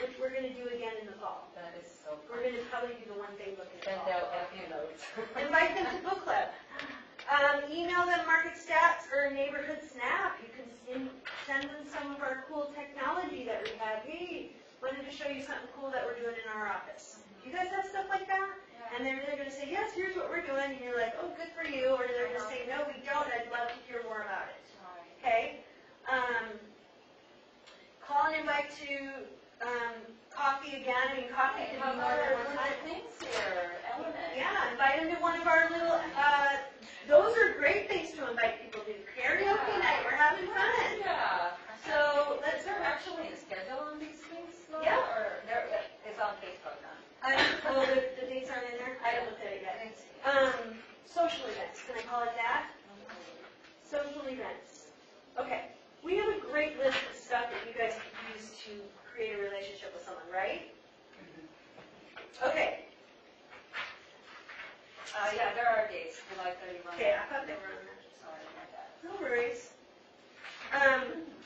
which we're going to do again in the fall. That is so We're funny. going to probably do the one thing book in the Send fall. out FU notes. Invite them to book club. Email them market stats or neighborhood snap. You can send them some of our cool technology that we have. Hey, wanted to show you something cool that we're doing in our office. Do you guys have stuff like that? And they're either going to say, yes, here's what we're doing, and you're like, oh, good for you, or they're going to say, no, we don't, I'd love to hear more about it. Okay? Call and invite to coffee again. I mean, coffee can be more than one time. Things here, Element. Yeah, invite them to one of our little, those are great things to invite people to. Karaoke night, we're having fun. Yeah. So let's Is there actually a schedule on these things? Laura? Yeah. Or it's on Facebook now? the dates aren't in there? I haven't looked at it yet. Social events, can I call it that? Social events. Okay, we have a great list of stuff that you guys can use to create a relationship with someone, right? Okay. Yeah, there are dates, July 31. Okay, I thought they were on there. Sorry, my bad. No worries.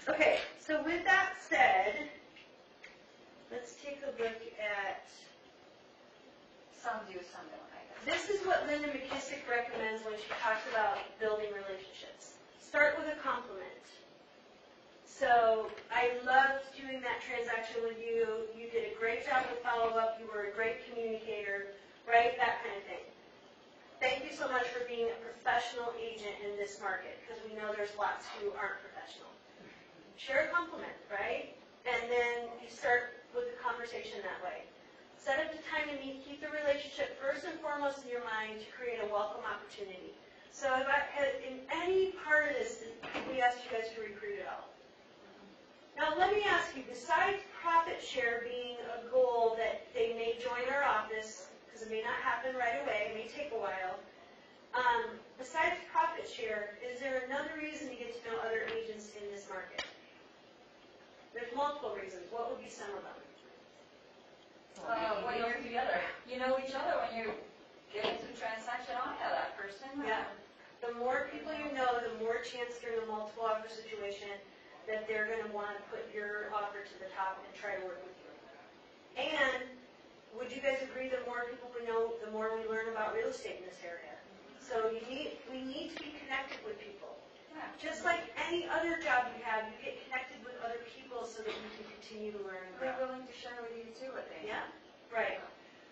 Okay, so with that said, let's take a look at, Some do, some don't, I guess. this is what Linda McKissick recommends when she talks about building relationships. Start with a compliment. So I loved doing that transaction with you. You did a great job with follow-up. You were a great communicator, right? That kind of thing. Thank you so much for being a professional agent in this market, because we know there's lots who aren't professional. Share a compliment, right? And then you start with the conversation that way. Set up the time to meet, keep the relationship first and foremost in your mind to create a welcome opportunity. So if in any part of this, we asked you guys to recruit at all. Now let me ask you, besides profit share being a goal that they may join our office, because it may not happen right away, it may take a while, besides share, is there another reason to get to know other agents in this market? There's multiple reasons. What would be some of them? When you're together, you know each other when you get into transaction, I know that person. Yeah. The more people you know, the more chance during a multiple offer situation that they're going to want to put your offer to the top and try to work with you. And would you guys agree the more people we know, the more we learn about real estate in this area? So we need to be connected with people. Yeah. Just like any other job you have, you get connected with other people so that you can continue to learn and They're grow. willing to share with you too, I think. Yeah, right.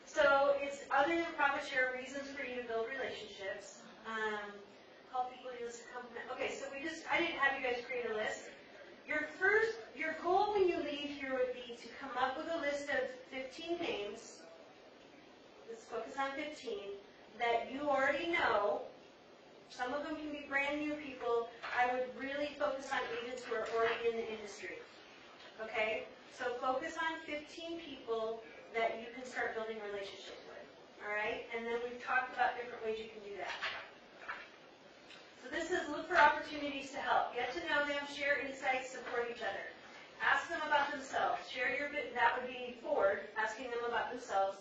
So it's other than profit share reasons for you to build relationships. Help people use complement. Okay, so I didn't have you guys create a list. Your goal when you leave here would be to come up with a list of 15 names. Let's focus on 15 that you already know. Some of them can be brand new people. I would really focus on agents who are already in the industry. Okay? So focus on 15 people that you can start building relationships with. All right? And then we've talked about different ways you can do that. So this is look for opportunities to help. Get to know them, share insights, support each other. Ask them about themselves. That would be forward, asking them about themselves.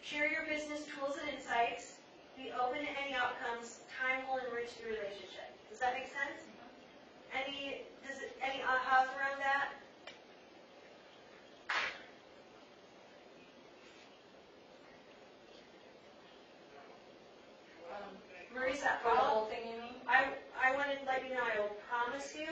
Share your business tools and insights. Be open to any outcomes. Time will enrich the relationship. Does that make sense? Any ahas around that? Marisa, For the whole thing, you mean? I want to let you know, I will promise you,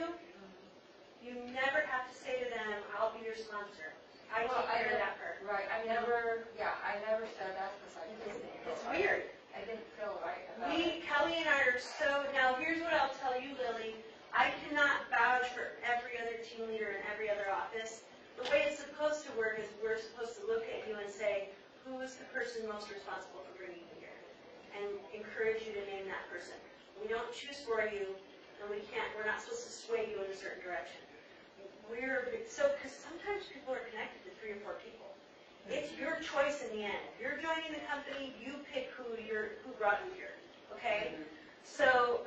you never have to say to them, I'll be your sponsor. I take care of that part. Right, I never said that because I just. It's weird. I didn't feel right about it. Kelly and I are so, now here's what I'll tell you, Lily. I cannot vouch for every other team leader in every other office. The way it's supposed to work is we're supposed to look at you and say, who is the person most responsible for bringing you here? And encourage you to name that person. We don't choose for you, and we're not supposed to sway you in a certain direction. Because sometimes people are connected to 3 or 4 people. It's your choice in the end. If you're joining the company, you pick who brought you here. Okay? So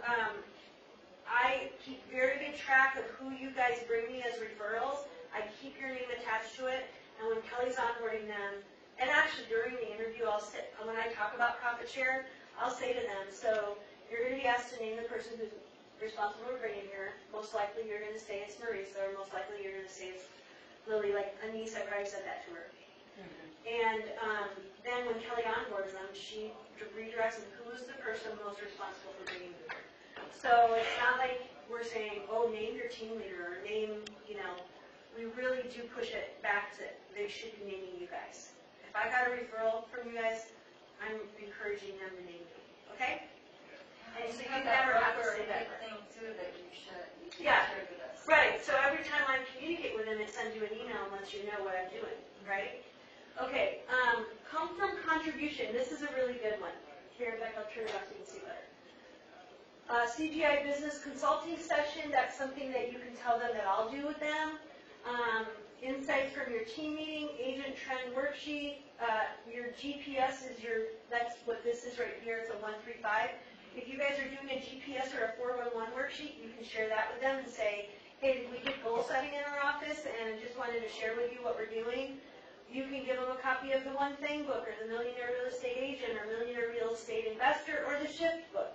I keep very good track of who you guys bring me as referrals. I keep your name attached to it, and when Kelly's onboarding them, and actually during the interview, when I talk about profit share, I'll say to them, so you're going to be asked to name the person who's responsible for bringing here. Most likely you're going to say it's Marisa, or most likely you're going to say it's Lily. Like Anise, I probably said that to her. And then when Kelly onboards them, she redirects them, who is the person most responsible for bringing you here. So it's not like we're saying, oh, name your team leader, or name, we really do push it back to they should be naming you guys. If I got a referral from you guys, I'm encouraging them to name you. Okay? And so you never have to say that. Thing too that you should Yeah. share with us. Right, so every time I communicate with them, it sends you an email and lets you know what I'm doing, right? Okay, come from contribution. This is a really good one. Here, Beck, I'll turn it off so you can see better. CGI business consulting session, that's something that you can tell them that I'll do with them. Insights from your team meeting, agent trend worksheet, your GPS that's what this is right here, it's a 135. If you guys are doing a GPS or a 411 worksheet, you can share that with them and say, hey, we did goal setting in our office and just wanted to share with you what we're doing. You can give them a copy of the One Thing book or the Millionaire Real Estate Agent or Millionaire Real Estate Investor or the Shift book.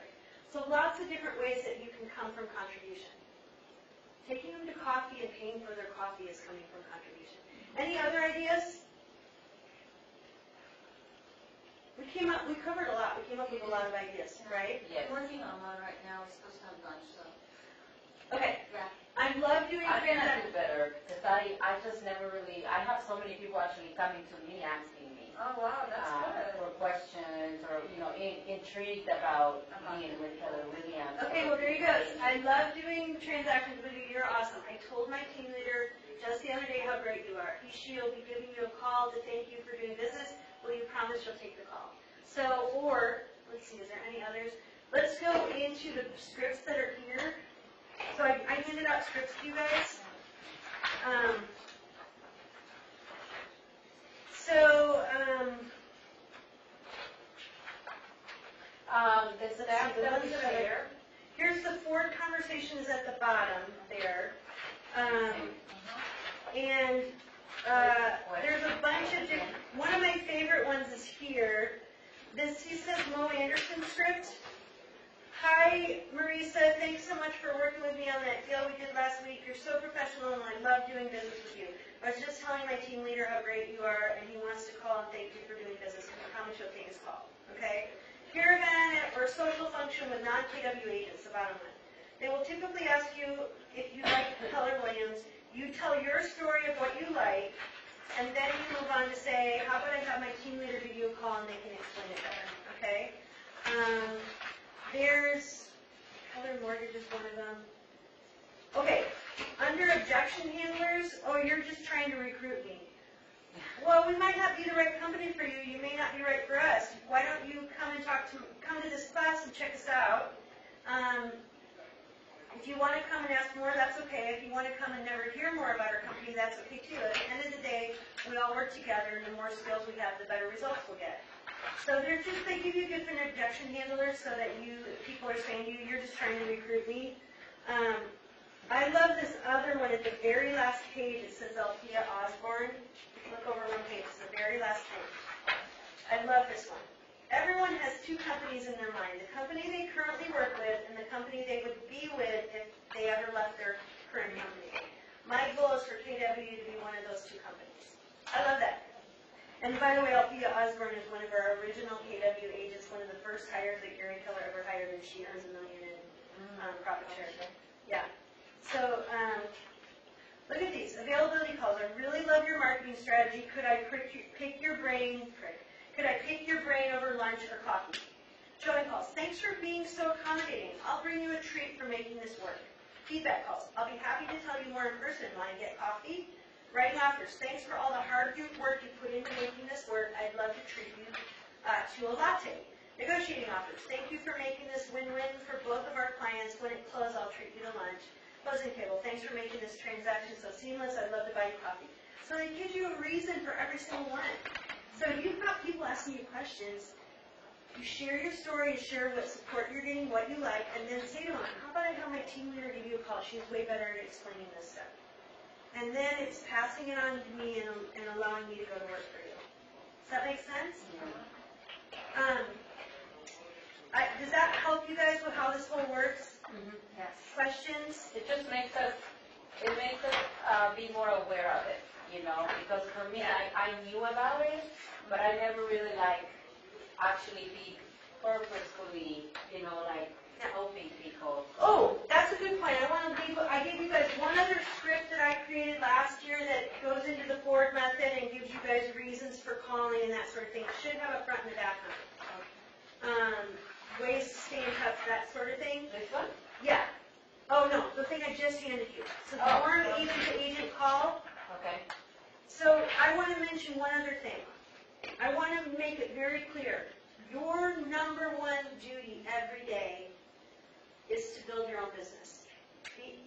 So lots of different ways that you can come from contribution. Taking them to coffee and paying for their coffee is coming from contribution. Any other ideas? We covered a lot. We came up with a lot of ideas, right? Yes. I'm working on one right now. We're supposed to have lunch, so. Okay. Yeah. I love doing I cannot transaction. do better, because I just never really, I have so many people actually coming to me asking me Oh, wow, that's good. for questions or, intrigued about being with Keller Williams. Okay, well, there you go. I love doing transactions with you. You're awesome. I told my team leader just the other day how great you are. She'll be giving you a call to thank you for doing business. Will you promise you'll take the call? So, let's see, is there any others? Let's go into the scripts that are here. So I handed out scripts to you guys. The staff that we share. Here's the Ford conversation is at the bottom there. And there's a bunch of different, one of my favorite ones is here. He says Mo Anderson script. Hi, Marisa, thanks so much for working with me on that deal we did last week. You're so professional and I love doing business with you. I was just telling my team leader how great you are and he wants to call and thank you for doing business with me. How much you'll take his call, okay? Here event or social function with non-KW agents, the bottom one. They will typically ask you if you like Keller Williams. You tell your story of what you like, and then you move on to say, how about I have my team leader give you a call and they can explain it better, okay? There's Keller Mortgage is one of them. Okay, under objection handlers, oh, you're just trying to recruit me. Well, we might not be the right company for you. You may not be right for us. Why don't you come to this class and check us out? If you want to come and ask more, that's okay. If you want to come and never hear more about our company, that's okay too. At the end of the day, we all work together, and the more skills we have, the better results we'll get. So they give you different objection handlers so that people are saying you're just trying to recruit me. I love this other one at the very last page. It says Althea Osborne. Look over one page. It's the very last page. I love this one. Everyone has two companies in their mind, the company they currently work with and the company they would be with if they ever left their current company. My goal is for KW to be one of those two companies. I love that. And by the way, Althea Osborne is one of our original KW agents, one of the first hires that Gary Keller ever hired, and she earns $1 million in profit share. Yeah. So, look at these. Availability calls. I really love your marketing strategy. Could I pick your brain? Could I pick your brain over lunch or coffee? Showing calls. Thanks for being so accommodating. I'll bring you a treat for making this work. Feedback calls. I'll be happy to tell you more in person. Want to get coffee? Writing offers. Thanks for all the hard work you put into making this work. I'd love to treat you to a latte. Negotiating offers. Thank you for making this win-win for both of our clients. When it closes, I'll treat you to lunch. Closing table. Thanks for making this transaction so seamless. I'd love to buy you coffee. So it gives you a reason for every single one. So you've got people asking you questions. You share your story, you share what support you're getting, what you like, and then say to them, how about I have my team leader give you a call? She's way better at explaining this stuff. And then it's passing it on to me and allowing me to go to work for you. Does that make sense? Does that help you guys with how this whole works? Yes. Questions? It just makes us be more aware of it, because for me, I knew about it, but I never really actually be purposefully, helping people. Oh, that's a good point. I gave you guys one other script that I created last year that goes into the Ford method and gives you guys reasons for calling and that sort of thing. It should have a front and a back on it. Ways to stay in touch, that sort of thing. This one? Yeah. Oh, no, the thing I just handed you. So the warm agent-to-agent call. Okay. So I want to mention one other thing. I want to make it very clear. Your number one duty every day is to build your own business. Be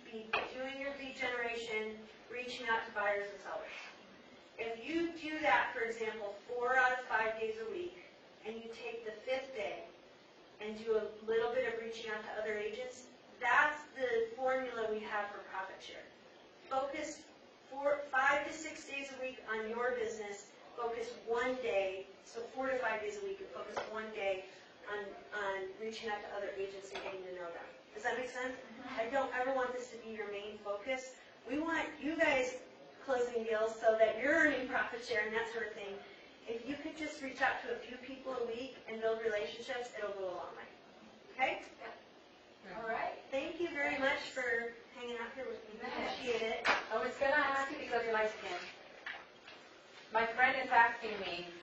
doing your lead generation, reaching out to buyers and sellers. If you do that, for example, 4 out of 5 days a week, and you take the 5th day and do a little bit of reaching out to other agents, that's the formula we have for profit share. Focus 5 to 6 days a week on your business. Focus 1 day, so 4 to 5 days a week, and focus 1 day on reaching out to other agents and getting to know them. Does that make sense? I don't ever want this to be your main focus. We want you guys closing deals so that you're earning profit share and that sort of thing. If you could just reach out to a few people a week and build relationships, it'll go a long way. Okay? All right. Thank you very much for hanging out here with me. Appreciate it. I was going to ask you because of my skin. My friend is asking me,